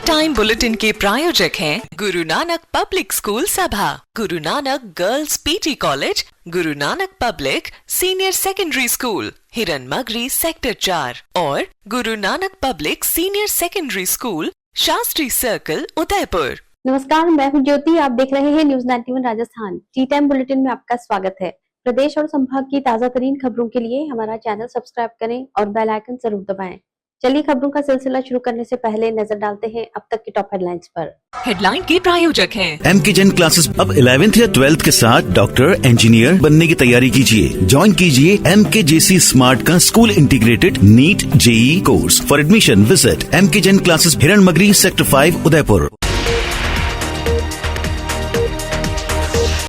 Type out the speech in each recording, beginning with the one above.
Time bulletin के प्रायोजक हैं गुरु नानक पब्लिक स्कूल सभा, Guru Nanak girls PT college, Guru Nanak public senior secondary school, हिरन मगरी सेक्टर 4 और Guru Nanak public senior secondary school, Shastri circle, Udaipur. नमस्कार, मैं हूं ज्योति। आप देख रहे हैं news 91 Rajasthan. T time bulletin में आपका स्वागत है। प्रदेश और संभाग की ताजा तरीन खबरों के लिए हमारा चैनल सब्सक्राइब करें और बेल आइकन जरूर दबाएं। चलिए खबरों का सिलसिला शुरू करने से पहले नजर डालते हैं अब तक की टॉप हेडलाइंस पर। हेडलाइन के प्रायोजक हैं एमके जैन क्लासेस। अब 11th या 12th के साथ डॉक्टर, इंजीनियर बनने की तैयारी कीजिए। ज्वाइन कीजिए MKJC स्मार्ट का school integrated NEET JEE course. For admission visit MK Jain classes, Hiran Magri sector 5, Udaipur.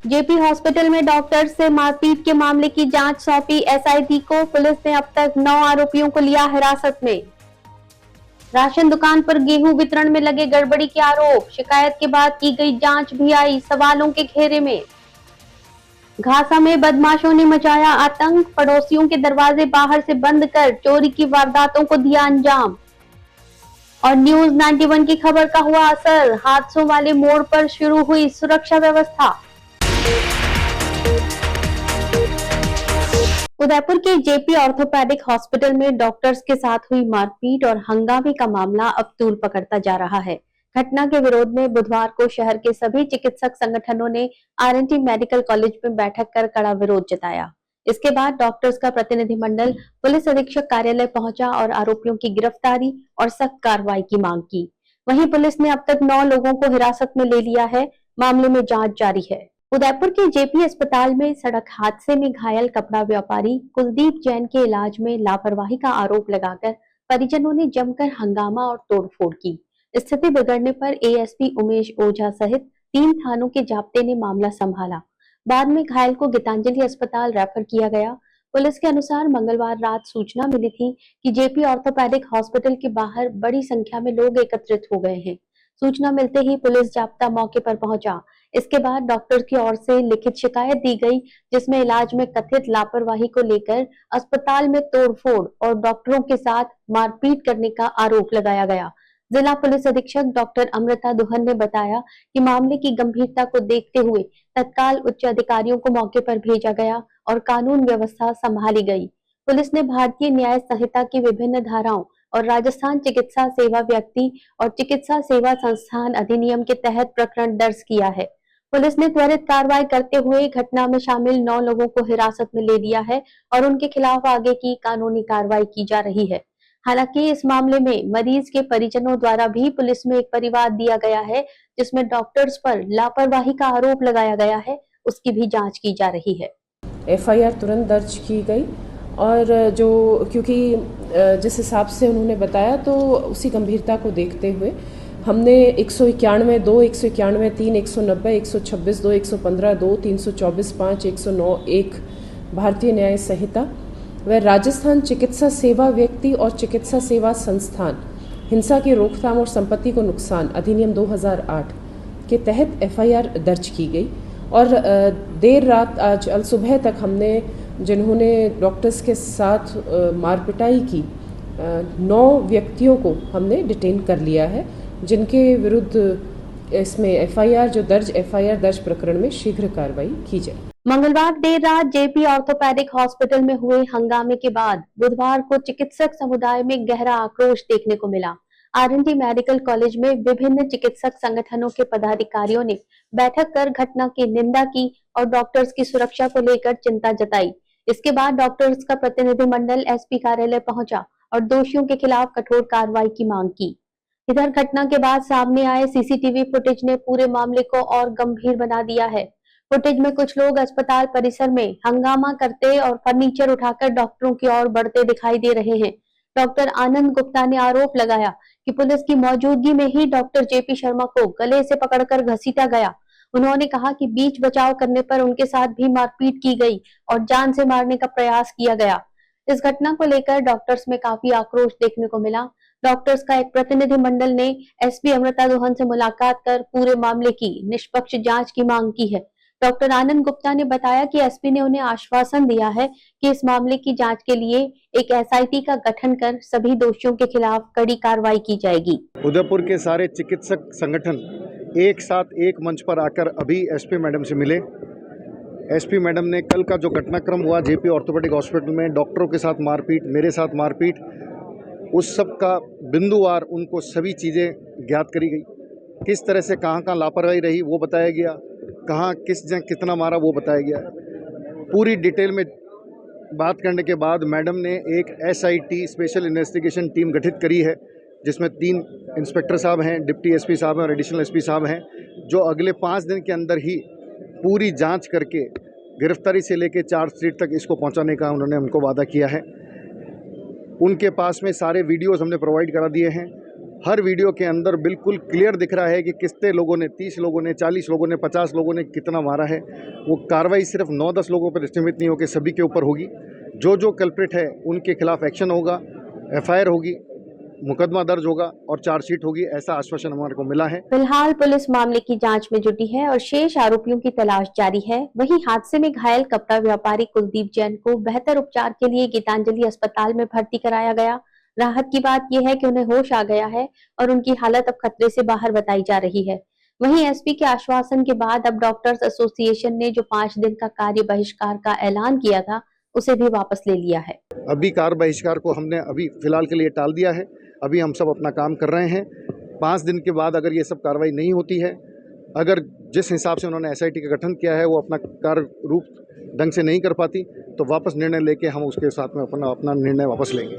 JP hospital में डॉक्टर से मारपीट के मामले की जांच सौंपी SIT को। पुलिस ने अब तक 9 आरोपियों को लिया हिरासत में। राशन दुकान पर गेहूं वितरण में लगे गड़बड़ी के आरोप, शिकायत के बाद की गई जांच भी आई सवालों के घेरे में। घासा में बदमाशों ने मचाया आतंक, पड़ोसियों के दरवाजे बाहर से बंद कर चोरी की वारदातों को दिया अंजाम। और न्यूज 91 की खबर का हुआ असर, हादसों वाले मोड़ पर शुरू हुई सुरक्षा व्यवस्था। उदयपुर के जेपी ऑर्थोपेडिक हॉस्पिटल में डॉक्टर्स के साथ हुई मारपीट और हंगामे का मामला अब तूल पकड़ता जा रहा है। घटना के विरोध में बुधवार को शहर के सभी चिकित्सक संगठनों ने RNT मेडिकल कॉलेज में बैठक कर कड़ा विरोध जताया। इसके बाद डॉक्टर्स का प्रतिनिधिमंडल पुलिस अधीक्षक कार्यालय पहुंचा और आरोपियों की गिरफ्तारी और सख्त कार्रवाई की मांग की। वहीं पुलिस ने अब तक 9 लोगों को हिरासत में ले लिया है। मामले में जांच जारी है। उदयपुर के जेपी अस्पताल में सड़क हादसे में घायल कपड़ा व्यापारी कुलदीप जैन के इलाज में लापरवाही का आरोप लगाकर परिजनों ने जमकर हंगामा और तोड़फोड़ की। स्थिति बिगड़ने पर ASP उमेश ओझा सहित 3 थानों के जाप्ते ने मामला संभाला। बाद में घायल को गीतांजलि अस्पताल रेफर किया गया। पुलिस के अनुसार मंगलवार रात सूचना मिली थी कि जेपी ऑर्थोपेडिक हॉस्पिटल के बाहर बड़ी संख्या में लोग एकत्रित हो गए हैं। सूचना मिलते ही पुलिस जाप्ता मौके पर पहुंचा। इसके बाद डॉक्टर की ओर से लिखित शिकायत दी गई, जिसमें इलाज में कथित लापरवाही को लेकर अस्पताल में तोड़फोड़ और डॉक्टरों के साथ मारपीट करने का आरोप लगाया गया। जिला पुलिस अधीक्षक डॉक्टर अमृता दुहन ने बताया कि मामले की गंभीरता को देखते हुए तत्काल उच्च अधिकारियों को मौके पर भेजा गया और कानून व्यवस्था संभाली गई। पुलिस ने भारतीय न्याय संहिता की विभिन्न धाराओं और राजस्थान चिकित्सा सेवा व्यक्ति और चिकित्सा सेवा संस्थान अधिनियम के तहत प्रकरण दर्ज किया है। पुलिस ने त्वरित कार्रवाई करते हुए घटना में शामिल 9 लोगों को हिरासत में ले लिया है और उनके खिलाफ आगे की कानूनी कार्रवाई की जा रही है। हालांकि इस मामले में मरीज के परिजनों द्वारा भी पुलिस में एक परिवाद दिया गया है, जिसमें डॉक्टर्स पर लापरवाही का आरोप लगाया गया है। उसकी भी जांच की जा रही है। FIR तुरंत दर्ज की गई और क्योंकि जिस हिसाब से उन्होंने बताया तो उसी गंभीरता को देखते हुए हमने 191, 2, 191, 3, 190, 126, 2, 115, 2, 324, 5, 109, 1 भारतीय न्याय संहिता व राजस्थान चिकित्सा सेवा व्यक्ति और चिकित्सा सेवा संस्थान हिंसा की रोकथाम और संपत्ति को नुकसान अधिनियम 2008 के तहत FIR दर्ज की गई। और देर रात आज सुबह तक हमने जिन्होंने डॉक्टर्स के साथ मारपिटाई की 9 व्यक्तियों को हमने डिटेन कर लिया है, जिनके विरुद्ध इसमें FIR दर्ज प्रकरण में शीघ्र कार्रवाई की जाए। मंगलवार देर रात जेपी ऑर्थोपेडिक हॉस्पिटल में हुए हंगामे के बाद बुधवार को चिकित्सक समुदाय में गहरा आक्रोश देखने को मिला। RNT मेडिकल कॉलेज में विभिन्न चिकित्सक संगठनों के पदाधिकारियों ने बैठक कर घटना की निंदा की और डॉक्टर्स की सुरक्षा को लेकर चिंता जताई। इसके बाद डॉक्टर्स का प्रतिनिधिमंडल SP कार्यालय पहुंचा और दोषियों के खिलाफ कठोर कार्रवाई की मांग की। इधर घटना के बाद सामने आए CCTV फुटेज ने पूरे मामले को और गंभीर बना दिया है। फुटेज में कुछ लोग अस्पताल परिसर में हंगामा करते और फर्नीचर उठाकर डॉक्टरों की ओर बढ़ते दिखाई दे रहे हैं। डॉक्टर आनंद गुप्ता ने आरोप लगाया कि पुलिस की मौजूदगी में ही डॉक्टर JP शर्मा को गले से पकड़कर घसीटा गया। उन्होंने कहा कि बीच बचाव करने पर उनके साथ भी मारपीट की गई और जान से मारने का प्रयास किया गया। इस घटना को लेकर डॉक्टर्स में काफी आक्रोश देखने को मिला। डॉक्टर्स का एक प्रतिनिधिमंडल ने SP अमृता दुहन से मुलाकात कर पूरे मामले की निष्पक्ष जांच की मांग की है। डॉक्टर आनंद गुप्ता ने बताया कि एसपी ने उन्हें आश्वासन दिया है कि इस मामले की जांच के लिए एक एसआईटी का गठन कर सभी दोषियों के खिलाफ कड़ी कार्रवाई की जाएगी। उदयपुर के सारे चिकित्सक संगठन एक साथ एक मंच पर आकर अभी एसपी मैडम से मिले। एसपी मैडम ने कल का जो घटनाक्रम हुआ जेपी ऑर्थोपेडिक हॉस्पिटल में, डॉक्टरों के साथ मारपीट, मेरे साथ मारपीट, उस सब का बिंदुवार उनको सभी चीज़ें ज्ञात करी गई। किस तरह से कहाँ लापरवाही रही वो बताया गया, कहाँ किस जगह कितना मारा वो बताया गया। पूरी डिटेल में बात करने के बाद मैडम ने एक एसआईटी स्पेशल इन्वेस्टिगेशन टीम गठित करी है, जिसमें 3 इंस्पेक्टर साहब हैं, डिप्टी एसपी साहब हैं और एडिशनल एसपी साहब हैं, जो अगले 5 दिन के अंदर ही पूरी जांच करके गिरफ्तारी से लेकर चार्जशीट तक इसको पहुंचाने का उन्होंने हमको वादा किया है। उनके पास में सारे वीडियोस हमने प्रोवाइड करा दिए हैं। हर वीडियो के अंदर बिल्कुल क्लियर दिख रहा है कि कितने लोगों ने, 30 लोगों ने, 40 लोगों ने, 50 लोगों ने कितना मारा है। वो कार्रवाई सिर्फ 9-10 लोगों पर सीमित नहीं होकर सभी के ऊपर होगी। जो कल्प्रिट है उनके खिलाफ एक्शन होगा, एफआईआर होगी, मुकदमा दर्ज होगा और चार्जशीट होगी, ऐसा आश्वासन हमारे को मिला है। फिलहाल पुलिस मामले की जांच में जुटी है और शेष आरोपियों की तलाश जारी है। वहीं हादसे में घायल कपड़ा व्यापारी कुलदीप जैन को बेहतर उपचार के लिए गीतांजलि अस्पताल में भर्ती कराया गया। राहत की बात यह है कि उन्हें होश आ गया है और उनकी हालत अब खतरे से बाहर बताई जा रही है। वहीं एसपी के आश्वासन के बाद अब डॉक्टर्स एसोसिएशन ने जो 5 दिन का कार्य बहिष्कार का ऐलान किया था उसे भी वापस ले लिया है। अभी कार्य बहिष्कार को हमने अभी फिलहाल के लिए टाल दिया है। अभी हम सब अपना काम कर रहे हैं। 5 दिन के बाद अगर ये सब कार्रवाई नहीं होती है, अगर जिस हिसाब से उन्होंने एसआईटी का गठन किया है वो अपना कार्य रूप ढंग से नहीं कर पाती तो वापस निर्णय लेके हम उसके साथ में अपना निर्णय वापस लेंगे।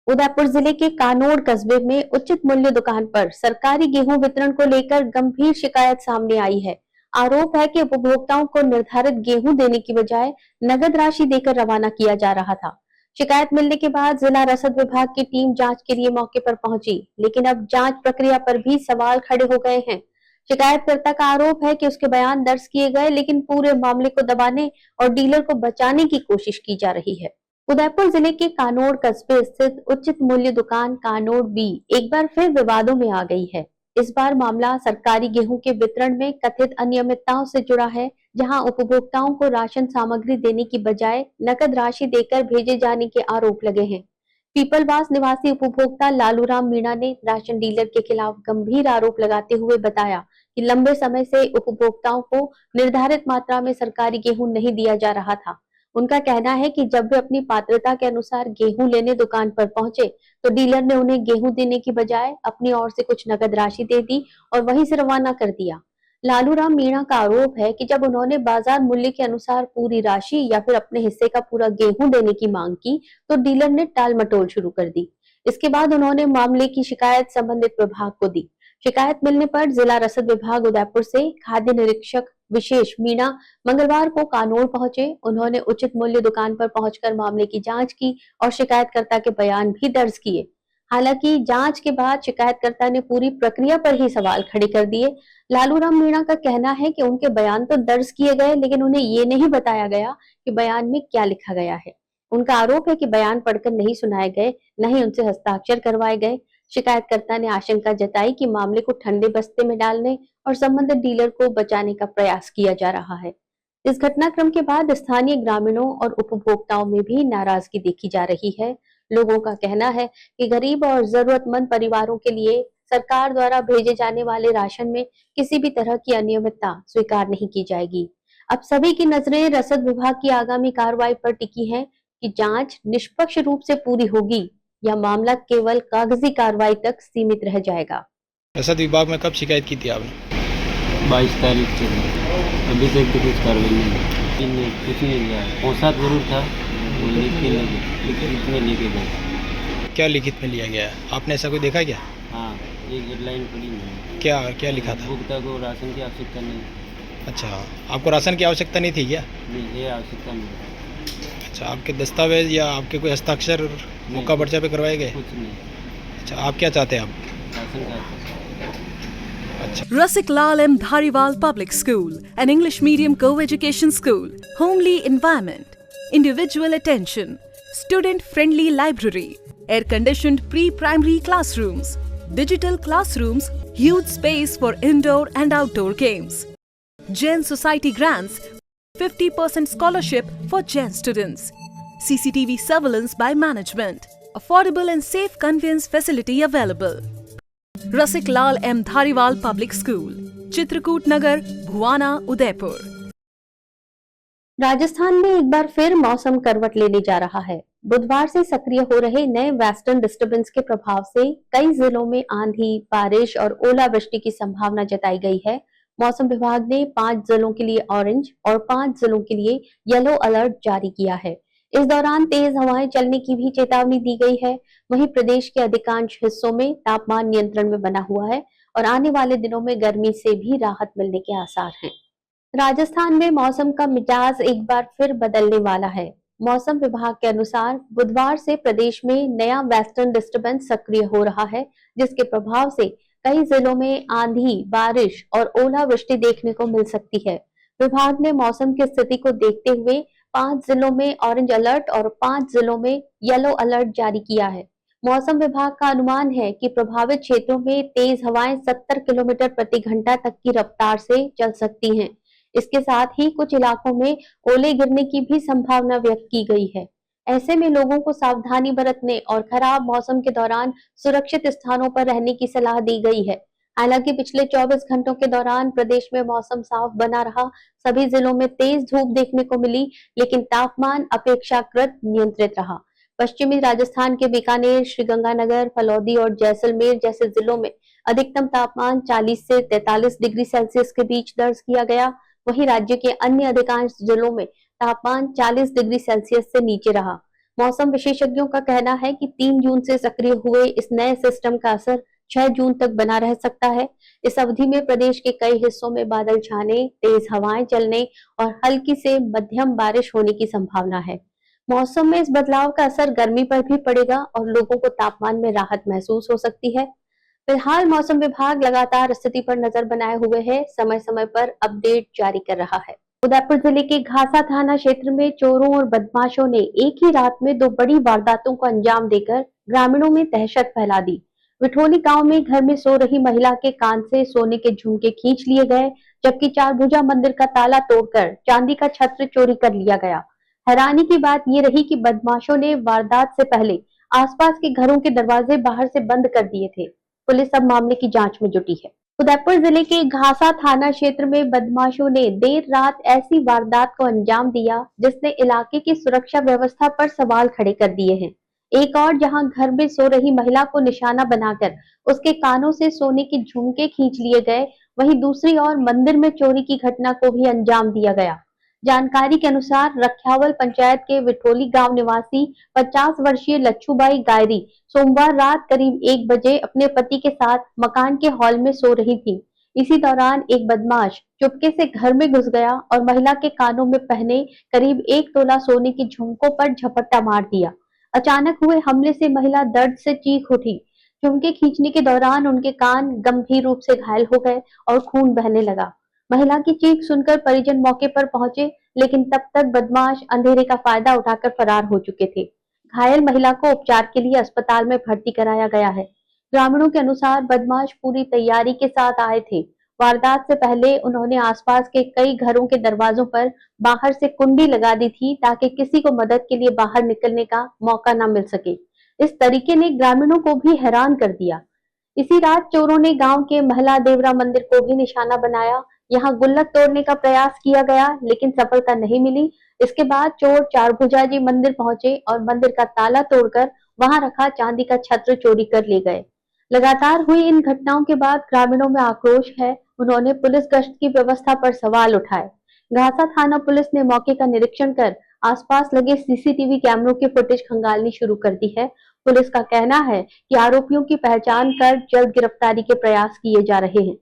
उदयपुर जिले के कानोड़ कस्बे में उचित मूल्य दुकान पर सरकारी गेहूं वितरण को लेकर गंभीर शिकायत सामने आई है। आरोप है कि उपभोक्ताओं को निर्धारित गेहूं देने की बजाय नगद राशि देकर रवाना किया जा रहा था। शिकायत मिलने के बाद जिला रसद विभाग की टीम जांच के लिए मौके पर पहुंची, लेकिन अब जांच प्रक्रिया पर भी सवाल खड़े हो गए हैं। शिकायतकर्ता का आरोप है कि उसके बयान दर्ज किए गए, लेकिन पूरे मामले को दबाने और डीलर को बचाने की कोशिश की जा रही है। उदयपुर जिले के कानोड़ कस्बे स्थित उचित मूल्य दुकान कानोड़ बी एक बार फिर विवादों में आ गई है। इस बार मामला सरकारी गेहूं के वितरण में कथित अनियमितताओं से जुड़ा है, जहां उपभोक्ताओं को राशन सामग्री देने की बजाय नकद राशि देकर भेजे जाने के आरोप लगे हैं। पीपलवास निवासी उपभोक्ता लालूराम मीणा ने राशन डीलर के खिलाफ गंभीर आरोप लगाते हुए बताया कि लंबे समय से उपभोक्ताओं को निर्धारित मात्रा में सरकारी गेहूं नहीं दिया जा रहा था। उनका कहना है कि जब वे अपनी पात्रता के अनुसार गेहूं लेने दुकान पर पहुंचे तो डीलर ने उन्हें गेहूं देने की बजाय अपनी ओर से कुछ नकद राशि दे दी और वहीं से रवाना कर दिया। लालूराम मीणा का आरोप है कि जब उन्होंने बाजार मूल्य के अनुसार पूरी राशि या फिर अपने हिस्से का पूरा गेहूं देने की मांग की तो डीलर ने टाल मटोल शुरू कर दी। इसके बाद उन्होंने मामले की शिकायत संबंधित विभाग को दी। शिकायत मिलने पर जिला रसद विभाग उदयपुर से खाद्य निरीक्षक विशेष मीणा मंगलवार को कानोड़ पहुंचे। उन्होंने उचित मूल्य दुकान पर पहुंचकर मामले की जांच की और शिकायतकर्ता के बयान भी दर्ज किए। हालांकि जांच के बाद शिकायतकर्ता ने पूरी प्रक्रिया पर ही सवाल खड़े कर दिए। लालूराम मीणा का कहना है कि उनके बयान तो दर्ज किए गए, लेकिन उन्हें ये नहीं बताया गया कि बयान में क्या लिखा गया है। उनका आरोप है कि बयान पढ़कर नहीं सुनाए गए, न ही उनसे हस्ताक्षर करवाए गए। शिकायतकर्ता ने आशंका जताई कि मामले को ठंडे बस्ते में डालने और संबंधित डीलर को बचाने का प्रयास किया जा रहा है। इस घटनाक्रम के बाद स्थानीय ग्रामीणों और उपभोक्ताओं में भी नाराजगी देखी जा रही है। लोगों का कहना है कि गरीब और जरूरतमंद परिवारों के लिए सरकार द्वारा भेजे जाने वाले राशन में किसी भी तरह की अनियमितता स्वीकार नहीं की जाएगी। अब सभी की नजरें रसद विभाग की आगामी कार्रवाई पर टिकी हैं कि जांच निष्पक्ष रूप से पूरी होगी या मामला केवल कागजी कार्रवाई तक सीमित रह जाएगा। रसद विभाग में कब शिकायत की थी आपने? 22 तारीख से। अभी तक तो कुछ कार्रवाई नहीं, कुछ नहीं लिया। पहुँचा जरूर था, वो लिखित में लेके गए। क्या लिखित में लिया गया है? आपने ऐसा कोई देखा क्या? हाँ, एक हेडलाइन पड़ी है। क्या लिखा था? उपभोक्ता को राशन की आवश्यकता नहीं। अच्छा, आपको राशन की आवश्यकता नहीं थी क्या? नहीं, ये आवश्यकता नहीं। अच्छा, आपके दस्तावेज या आपके कोई हस्ताक्षर मौका पर्चा पे करवाए गए? कुछ नहीं। अच्छा, आप क्या चाहते हैं? आप राशन का अच्छा। Rasik Lal M. Dhariwal Public School, an English medium co-education school, homely environment, individual attention, student-friendly library, air-conditioned pre-primary classrooms, digital classrooms, huge space for indoor and outdoor games. Jain Society grants 50% scholarship for Jain students. CCTV surveillance by management. Affordable and safe conveyance facility available. Rasik Lal M. Dhariwal Public School, Chitrakoot नगर, भुवाना, उदयपुर। राजस्थान में एक बार फिर मौसम करवट लेने जा रहा है। बुधवार से सक्रिय हो रहे नए वेस्टर्न डिस्टर्बेंस के प्रभाव से कई जिलों में आंधी, बारिश और ओलावृष्टि की संभावना जताई गई है। मौसम विभाग ने 5 जिलों के लिए ऑरेंज और 5 जिलों के लिए येलो अलर्ट जारी किया है। इस दौरान तेज हवाएं चलने की भी चेतावनी दी गई है। वहीं प्रदेश के अधिकांश हिस्सों में तापमान नियंत्रण में बना हुआ है और आने वाले दिनों में गर्मी से भी राहत मिलने के आसार हैं। राजस्थान में मौसम का मिजाज एक बार फिर बदलने वाला है। मौसम विभाग के अनुसार बुधवार से प्रदेश में नया वेस्टर्न डिस्टर्बेंस सक्रिय हो रहा है, जिसके प्रभाव से कई जिलों में आंधी, बारिश और ओलावृष्टि देखने को मिल सकती है। विभाग ने मौसम की स्थिति को देखते हुए 5 जिलों में ऑरेंज अलर्ट और 5 जिलों में येलो अलर्ट जारी किया है। मौसम विभाग का अनुमान है कि प्रभावित क्षेत्रों में तेज हवाएं 70 किलोमीटर प्रति घंटा तक की रफ्तार से चल सकती हैं। इसके साथ ही कुछ इलाकों में ओले गिरने की भी संभावना व्यक्त की गई है। ऐसे में लोगों को सावधानी बरतने और खराब मौसम के दौरान सुरक्षित स्थानों पर रहने की सलाह दी गई है। हालांकि पिछले 24 घंटों के दौरान प्रदेश में मौसम साफ बना रहा। सभी जिलों में तेज धूप देखने को मिली, लेकिन तापमान अपेक्षाकृत नियंत्रित रहा। पश्चिमी राजस्थान के बीकानेर, श्रीगंगानगर, फलौदी और जैसलमेर जैसे जिलों में अधिकतम तापमान 40 से 43 डिग्री सेल्सियस के बीच दर्ज किया गया। वहीं राज्य के अन्य अधिकांश जिलों में तापमान 40 डिग्री सेल्सियस से नीचे रहा। मौसम विशेषज्ञों का कहना है कि 3 जून से सक्रिय हुए इस नए सिस्टम का असर 6 जून तक बना रह सकता है। इस अवधि में प्रदेश के कई हिस्सों में बादल छाने, तेज हवाएं चलने और हल्की से मध्यम बारिश होने की संभावना है। मौसम में इस बदलाव का असर गर्मी पर भी पड़ेगा और लोगों को तापमान में राहत महसूस हो सकती है। फिलहाल मौसम विभाग लगातार स्थिति पर नजर बनाए हुए है, समय समय पर अपडेट जारी कर रहा है। उदयपुर जिले के घासा थाना क्षेत्र में चोरों और बदमाशों ने एक ही रात में 2 बड़ी वारदातों को अंजाम देकर ग्रामीणों में दहशत फैला दी। विठोली गांव में घर में सो रही महिला के कान से सोने के झुमके खींच लिए गए, जबकि चारभुजा मंदिर का ताला तोड़कर चांदी का छत्र चोरी कर लिया गया। हैरानी की बात ये रही कि बदमाशों ने वारदात से पहले आसपास के घरों के दरवाजे बाहर से बंद कर दिए थे। पुलिस अब मामले की जांच में जुटी है। उदयपुर जिले के घासा थाना क्षेत्र में बदमाशों ने देर रात ऐसी वारदात को अंजाम दिया जिसने इलाके की सुरक्षा व्यवस्था पर सवाल खड़े कर दिए हैं। एक और जहां घर में सो रही महिला को निशाना बनाकर उसके कानों से सोने के झुमके खींच लिए गए, वहीं दूसरी ओर मंदिर में चोरी की घटना को भी अंजाम दिया गया। जानकारी के अनुसार रखियावल पंचायत के विठोली गांव निवासी 50 वर्षीय लच्छूबाई गायरी सोमवार रात करीब 1 बजे अपने पति के साथ मकान के हॉल में सो रही थी। इसी दौरान एक बदमाश चुपके से घर में घुस गया और महिला के कानों में पहने करीब 1 तोला सोने के झुमकों पर झपट्टा मार दिया। अचानक हुए हमले से महिला दर्द से चीख उठी। झुमके खींचने के दौरान उनके कान गंभीर रूप से घायल हो गए और खून बहने लगा। महिला की चीख सुनकर परिजन मौके पर पहुंचे, लेकिन तब तक बदमाश अंधेरे का फायदा उठाकर फरार हो चुके थे। घायल महिला को उपचार के लिए अस्पताल में भर्ती कराया गया है। ग्रामीणों के अनुसार बदमाश पूरी तैयारी के साथ आए थे। वारदात से पहले उन्होंने आसपास के कई घरों के दरवाजों पर बाहर से कुंडी लगा दी थी ताकि किसी को मदद के लिए बाहर निकलने का मौका न मिल सके। इस तरीके ने ग्रामीणों को भी हैरान कर दिया। इसी रात चोरों ने गांव के महला देवरा मंदिर को भी निशाना बनाया। यहाँ गुल्लक तोड़ने का प्रयास किया गया, लेकिन सफलता नहीं मिली। इसके बाद चोर चारभुजाजी मंदिर पहुंचे और मंदिर का ताला तोड़कर वहां रखा चांदी का छत्र चोरी कर ले गए। लगातार हुई इन घटनाओं के बाद ग्रामीणों में आक्रोश है। उन्होंने पुलिस गश्त की व्यवस्था पर सवाल उठाए। घासा थाना पुलिस ने मौके का निरीक्षण कर आसपास लगे सीसीटीवी कैमरों की फुटेज खंगालनी शुरू कर दी है। पुलिस का कहना है कि आरोपियों की पहचान कर जल्द गिरफ्तारी के प्रयास किए जा रहे हैं।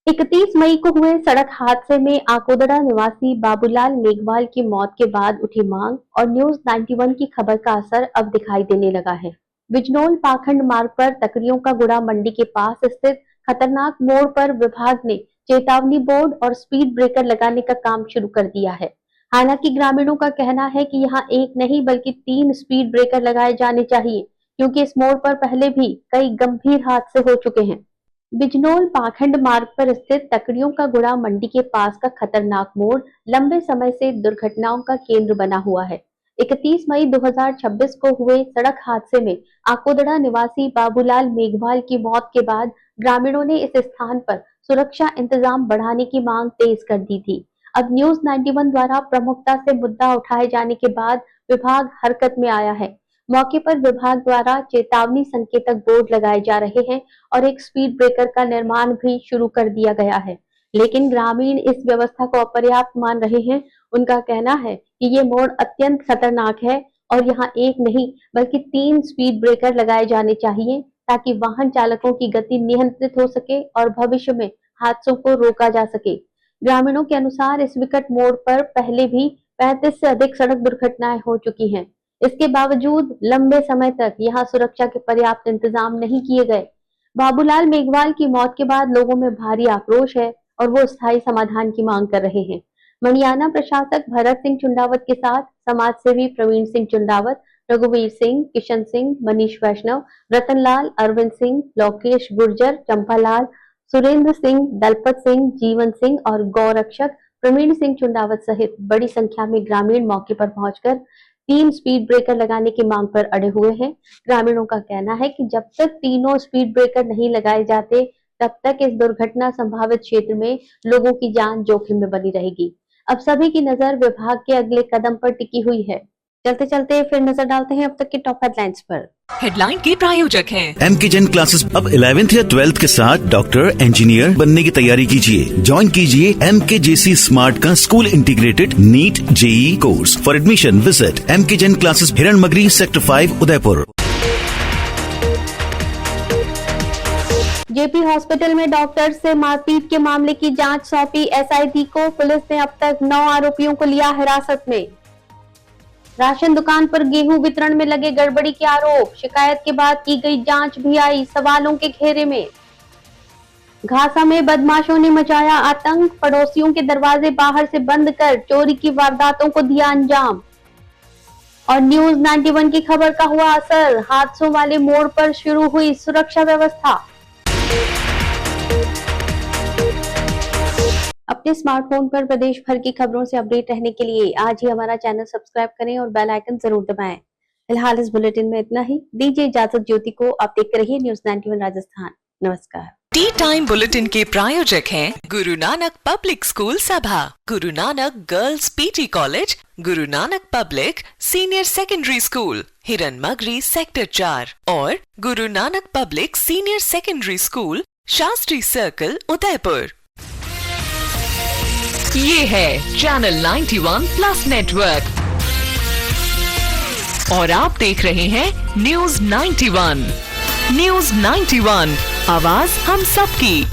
31 मई को हुए सड़क हादसे में आकोदड़ा निवासी बाबूलाल मेघवाल की मौत के बाद उठी मांग और न्यूज 91 की खबर का असर अब दिखाई देने लगा है। बिजनौल पाखंड मार्ग पर तकरियों का गुड़ा मंडी के पास स्थित खतरनाक मोड़ पर विभाग ने चेतावनी बोर्ड और स्पीड ब्रेकर लगाने का काम शुरू कर दिया है। हालांकि ग्रामीणों का कहना है कि यहाँ एक नहीं बल्कि 3 स्पीड ब्रेकर लगाए जाने चाहिए, क्योंकि इस मोड़ पर पहले भी कई गंभीर हादसे हो चुके हैं। बिजनौर पाखंड मार्ग पर स्थित तकड़ियों का गुड़ा मंडी के पास का खतरनाक मोड़ लंबे समय से दुर्घटनाओं का केंद्र बना हुआ है। 31 मई 2026 को हुए सड़क हादसे में आकोदड़ा निवासी बाबूलाल मेघवाल की मौत के बाद ग्रामीणों ने इस स्थान पर सुरक्षा इंतजाम बढ़ाने की मांग तेज कर दी थी। अब न्यूज 91 द्वारा प्रमुखता से मुद्दा उठाए जाने के बाद विभाग हरकत में आया है। मौके पर विभाग द्वारा चेतावनी संकेतक बोर्ड लगाए जा रहे हैं और एक स्पीड ब्रेकर का निर्माण भी शुरू कर दिया गया है, लेकिन ग्रामीण इस व्यवस्था को अपर्याप्त मान रहे हैं। उनका कहना है कि ये मोड़ अत्यंत खतरनाक है और यहाँ एक नहीं बल्कि 3 स्पीड ब्रेकर लगाए जाने चाहिए, ताकि वाहन चालकों की गति नियंत्रित हो सके और भविष्य में हादसों को रोका जा सके। ग्रामीणों के अनुसार इस विकट मोड़ पर पहले भी 35 से अधिक सड़क दुर्घटनाएं हो चुकी हैं। इसके बावजूद लंबे समय तक यहाँ सुरक्षा के पर्याप्त इंतजाम नहीं किए गए। बाबूलाल मेघवाल की मौत के बाद लोगों में भारी आक्रोश है और वो स्थायी समाधान की मांग कर रहे हैं। मणियाना प्रशासक भरत सिंह चुंडावत के साथ समाज सेवी प्रवीण सिंह चुंडावत, रघुवीर सिंह, किशन सिंह, मनीष वैष्णव, रतनलाल, अरविंद सिंह, लोकेश गुर्जर, चंपालाल, सुरेंद्र सिंह, दलपत सिंह, जीवन सिंह और गौरक्षक प्रवीण सिंह चुंडावत सहित बड़ी संख्या में ग्रामीण मौके पर पहुंचकर 3 स्पीड ब्रेकर लगाने की मांग पर अड़े हुए हैं। ग्रामीणों का कहना है कि जब तक तीनों स्पीड ब्रेकर नहीं लगाए जाते तब तक इस दुर्घटना संभावित क्षेत्र में लोगों की जान जोखिम में बनी रहेगी। अब सभी की नजर विभाग के अगले कदम पर टिकी हुई है। चलते चलते फिर नजर डालते हैं अब तक की टॉप हेडलाइंस पर। हेडलाइन के प्रायोजक हैं MKGen क्लासेस अब 11th या 12th के साथ डॉक्टर इंजीनियर बनने की तैयारी कीजिए। ज्वाइन कीजिए MKJC स्मार्ट का school integrated NEET JEE course. For admission visit MKGen classes Hiranmagri sector 5 Udaipur. JP hospital में डॉक्टर से मारपीट के मामले की जांच सौंपी SIT को। पुलिस ने अब तक 9 आरोपियों को लिया हिरासत में। राशन दुकान पर गेहूं वितरण में लगे गड़बड़ी के आरोप, शिकायत के बाद की गई जांच भी आई सवालों के घेरे में। घासा में बदमाशों ने मचाया आतंक, पड़ोसियों के दरवाजे बाहर से बंद कर चोरी की वारदातों को दिया अंजाम। और न्यूज 91 की खबर का हुआ असर, हादसों वाले मोड़ पर शुरू हुई सुरक्षा व्यवस्था। अपने स्मार्टफोन पर प्रदेश भर की खबरों से अपडेट रहने के लिए आज ही हमारा चैनल सब्सक्राइब करें और बेल आइकन जरूर दबाएं। फिलहाल इस बुलेटिन में इतना ही। दीजिए इजाजत ज्योति को। आप देखते रहिए न्यूज 91 राजस्थान। नमस्कार। टी टाइम बुलेटिन के प्रायोजक हैं गुरु नानक पब्लिक स्कूल सभा, Guru Nanak girls PG college, Guru Nanak public senior secondary school, Hiranmagri sector 4 और Guru Nanak public senior secondary school, Shastri circle, Udaipur. ये है चैनल 91 प्लस नेटवर्क और आप देख रहे हैं न्यूज 91। न्यूज 91, आवाज हम सबकी।